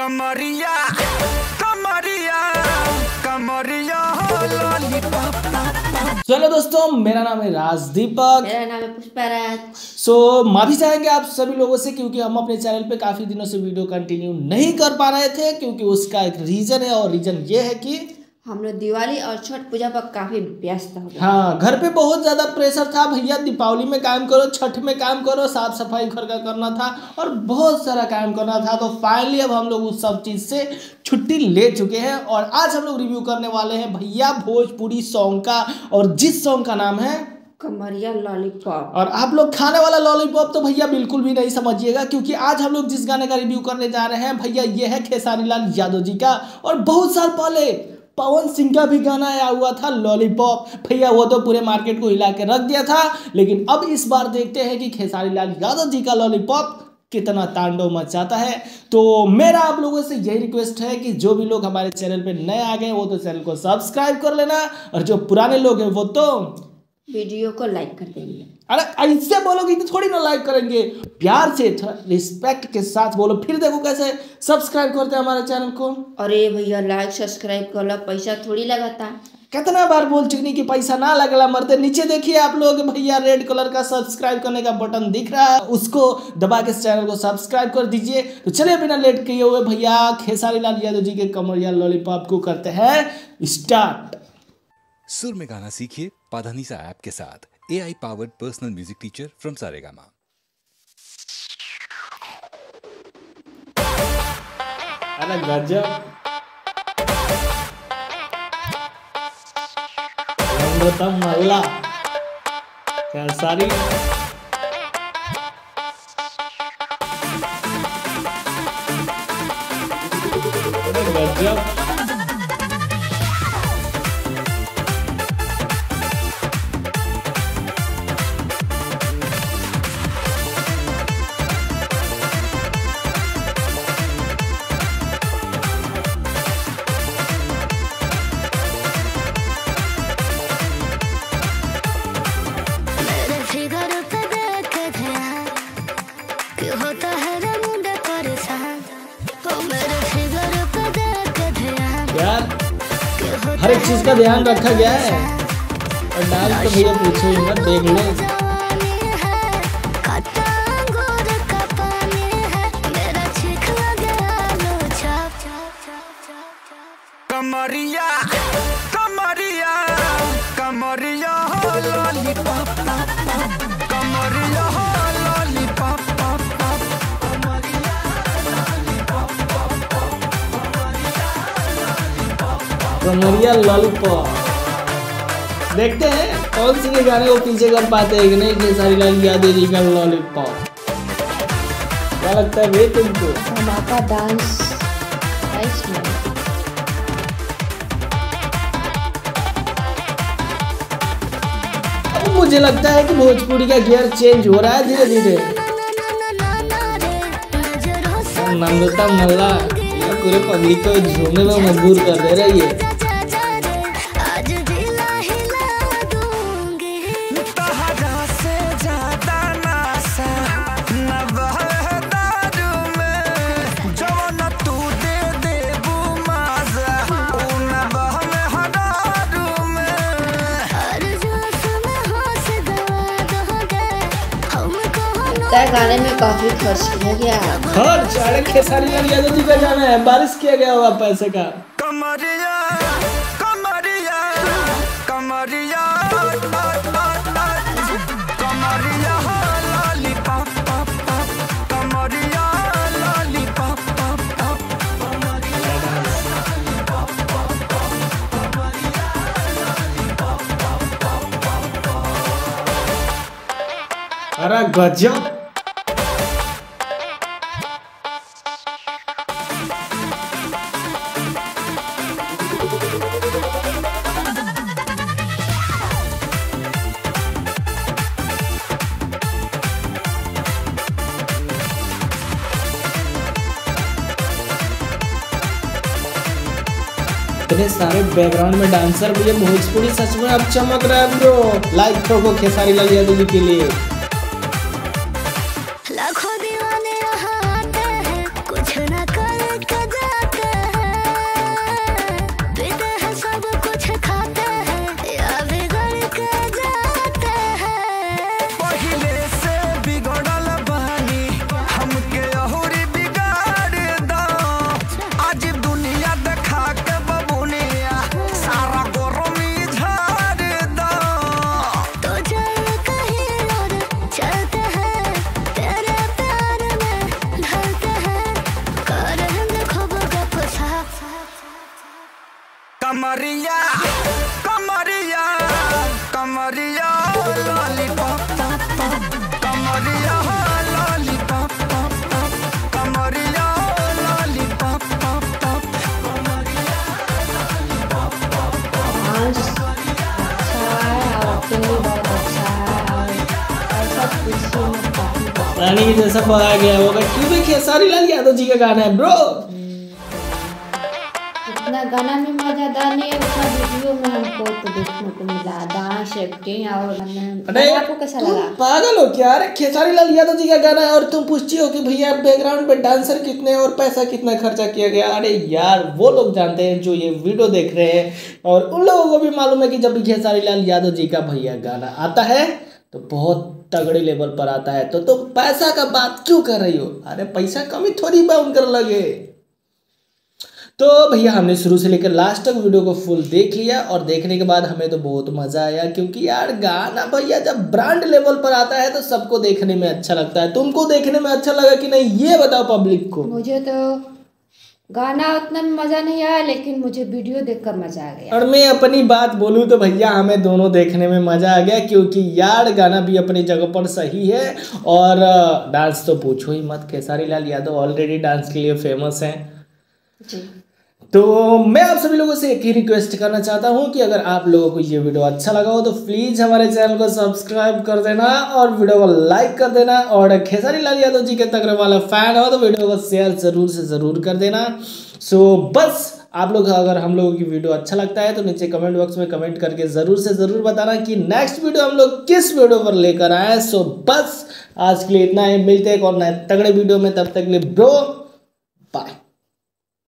कमरिया कमरिया कमरिया चलो दोस्तों, मेरा नाम है राजदीपक। मेरा नाम है पुष्पराज। माफी चाहेंगे आप सभी लोगों से, क्योंकि हम अपने चैनल पे काफी दिनों से वीडियो कंटिन्यू नहीं कर पा रहे थे, क्योंकि उसका एक रीजन है, और रीजन ये है कि हम लोग दिवाली और छठ पूजा पर काफी व्यस्त हो गए। हाँ, घर पे बहुत ज्यादा प्रेशर था भैया। दीपावली में काम करो, छठ में काम करो, साफ सफाई घर का करना था और बहुत सारा काम करना था। तो फाइनली अब हम लोग उस सब चीज से छुट्टी ले चुके हैं और आज हम लोग रिव्यू करने वाले हैं भैया भोजपुरी सॉन्ग का, और जिस सॉन्ग का नाम है कमरिया लॉलीपॉप। और आप लोग खाने वाला लॉलीपॉप तो भैया बिल्कुल भी नहीं समझिएगा, क्योंकि आज हम लोग जिस गाने का रिव्यू करने जा रहे हैं भैया, ये है खेसारी लाल यादव जी का। और बहुत साल पहले पवन सिंह का भी गाना आया हुआ था लॉलीपॉप भैया, वो तो पूरे मार्केट को हिला के रख दिया था। लेकिन अब इस बार देखते हैं कि खेसारी लाल यादव जी का लॉलीपॉप कितना तांडव मचाता है। तो मेरा आप लोगों से यही रिक्वेस्ट है कि जो भी लोग हमारे चैनल पे नए आ गए वो तो चैनल को सब्सक्राइब कर लेना, और जो पुराने लोग हैं वो तो वीडियो को लाइक कर देंगे। अरे ऐसे बोलोगे तो थोड़ी ना लाइक करेंगे, प्यार से रिस्पेक्ट के साथ बोलो, फिर देखो कैसे सब्सक्राइब करते हैं हमारे चैनल को। अरे भैया लाइक सब्सक्राइब कर लो, पैसा थोड़ी लगाता। कितना बार बोल चुकी कि पैसा ना लगला मरते। नीचे देखिए आप लोग भैया, रेड कलर का सब्सक्राइब करने का बटन दिख रहा है, उसको दबा के चैनल को सब्सक्राइब कर दीजिए। तो चलिए बिना लेट किए हुए भैया खेसारी लाल यादव जी के कमरिया लॉलीपॉप को करते हैं स्टार्ट। सुर में गाना सीखिए पाधानीसा ऐप के साथ। AI powered personal music teacher from Saregama. अरे गजब, अमृतम मल्ला खेसारी। अरे गजब, यार हर एक चीज का ध्यान रखा गया है। और डांस तो भैया पूछो ही मत, देख लो। कमरिया कमरिया कमरिया लॉलीपॉप कमरिया लॉलीपॉप कमरिया लॉलीपॉप। देखते हैं कौन सी गाने को पीछे कर पाते हैं कि नहीं खेसारी लाल यादव जी का लॉलीपॉप। क्या लगता है वे तुमको? धमाका डांस इसमें। अब मुझे लगता है कि भोजपुरी का गियर चेंज हो रहा है धीरे धीरे। नंदता मल्ला पूरे पब्लिक को झूमने में मजबूर कर दे रही है। गाने में काफी खर्च किया गया। खर्च? अरे खेसारी लाल यादव जी का गाना है, बारिश किया गया होगा पैसे का। कमरिया कमरिया कमरिया कमरिया लॉलीपॉप कमरिया लॉलीपॉप। अरे गजब, इतने सारे बैकग्राउंड में डांसर भैया, भोजपुरी सच में अब चमक रहा है ब्रो। लाइक ठोको खेसारी लाल यादव जी के लिए। लाखों दीवाने यहाँ आते हैं, कुछ न कर कमरिया कमरिया कमरिया लॉलीपॉप कमरिया लॉलीपॉप कमरिया लॉलीपॉप डांस अच्छा है और एक्टिंग भी बहुत अच्छा है और सब कुछ में काफी अच्छा रानी के जैसा पाया गया होगा क्योंकि खेसारी लाल यादव जी का गाना है ब्रो। इतना गाना में मजेदार नहीं है उतना वीडियो में हमको तो देखने को मिला डांस एक्टिंग और अरे गाना आपको कैसा तुम लगा? पागल हो क्या? अरे खेसारी लाल यादव जी का गाना है और तुम पूछती हो कि भैया बैकग्राउंड पे डांसर कितने और पैसा कितना खर्चा किया गया। अरे यार वो लोग जानते हैं जो ये वीडियो देख रहे हैं, और उन लोगों को भी मालूम है कि जब भी खेसारी लाल यादव जी का भैया गाना आता है तो बहुत तगड़े लेवल पर आता है। तो तुम पैसा का बात क्यों कर रही हो? अरे पैसा कमी थोड़ी बा उनकर लगे। तो भैया हमने शुरू से लेकर लास्ट तक वीडियो को फुल देख लिया, और देखने के बाद हमें तो बहुत मजा आया, क्योंकि यार गाना भैया जब ब्रांड लेवल पर आता है तो सबको देखने में अच्छा लगता है। तुमको देखने में अच्छा लगा कि नहीं ये बताओ पब्लिक को। मुझे तो गाना उतना मजा नहीं आया लेकिन मुझे वीडियो देखकर मजा आ गया। और मैं अपनी बात बोलूँ तो भैया हमें दोनों देखने में मजा आ गया, क्योंकि यार गाना भी अपनी जगह पर सही है और डांस तो पूछो ही मत। खेसारी लाल यादव ऑलरेडी डांस के लिए फेमस हैं। जी तो मैं आप सभी लोगों से एक ही रिक्वेस्ट करना चाहता हूं कि अगर आप लोगों को ये वीडियो अच्छा लगा हो तो प्लीज़ हमारे चैनल को सब्सक्राइब कर देना और वीडियो को लाइक कर देना, और खेसारी लाल यादव जी के तगड़े वाला फैन हो तो वीडियो को शेयर ज़रूर से ज़रूर कर देना। सो बस आप लोग अगर हम लोगों की वीडियो अच्छा लगता है तो नीचे कमेंट बॉक्स में कमेंट करके ज़रूर से ज़रूर बताना कि नेक्स्ट वीडियो हम लोग किस वीडियो पर लेकर आए। सो बस आज के लिए इतना ही, मिलते हैं एक और नए तगड़े वीडियो में, तब तक के लिए ब्रो बाय।